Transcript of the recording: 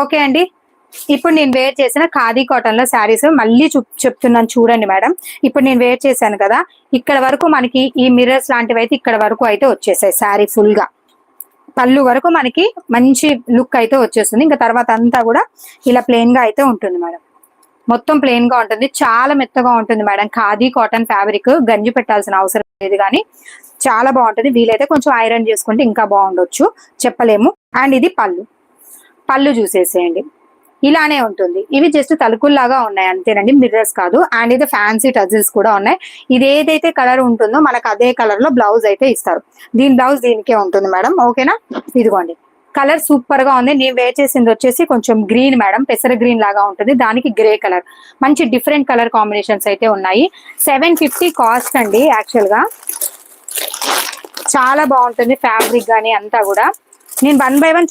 Okay అండి, ఇప్పుడు నేను వేర్ చేసిన ఖాదీ కాటన్ లో శారీస్ మళ్ళీ చెప్తున్నాను చూడండి మేడం. ఇప్పుడు నేను వేర్ చేశాను కదా, ఇక్కడ వరకు మనకి ఈ మిర్రర్స్ లాంటివి అయితే ఇక్కడ వరకు అయితే వచ్చేసాయి. శారీ ఫుల్ గా పళ్ళు వరకు మనకి మంచి లుక్ అయితే వచ్చేస్తుంది. ఇంకా తర్వాత అంతా కూడా ఇలా ప్లెయిన్ గా అయితే ఉంటుంది మేడం. మొత్తం ప్లెయిన్ గా ఉంటుంది, చాలా మెత్తగా ఉంటుంది మేడం. ఖాదీ కాటన్ ఫ్యాబ్రిక్, గంజి పెట్టాల్సిన అవసరం లేదు, కానీ చాలా బాగుంటుంది. వీలైతే కొంచెం ఐరన్ చేసుకుంటే ఇంకా బాగుండొచ్చు, చెప్పలేము. అండ్ ఇది పళ్ళు, పళ్ళు చూసేసేయండి, ఇలానే ఉంటుంది. ఇవి జస్ట్ తలుకుల్లాగా ఉన్నాయి అంతేనండి, మిర్రర్స్ కాదు. అండ్ ఇది ఫ్యాన్సీ టజిల్స్ కూడా ఉన్నాయి. ఇది ఏదైతే కలర్ ఉంటుందో మనకు అదే కలర్ లో బ్లౌజ్ అయితే ఇస్తారు. దీని బ్లౌజ్ దీనికే ఉంటుంది మేడం. ఓకేనా, ఇదిగోండి కలర్ సూపర్ గా ఉంది. నేను వేర్ చేసింది వచ్చేసి కొంచెం గ్రీన్ మేడం, పెసర గ్రీన్ లాగా ఉంటుంది, దానికి గ్రే కలర్. మంచి డిఫరెంట్ కలర్ కాంబినేషన్స్ అయితే ఉన్నాయి. 750 కాస్ట్ అండి. యాక్చువల్ గా చాలా బాగుంటుంది ఫ్యాబ్రిక్ గానీ అంతా కూడా. నేను 1 by 1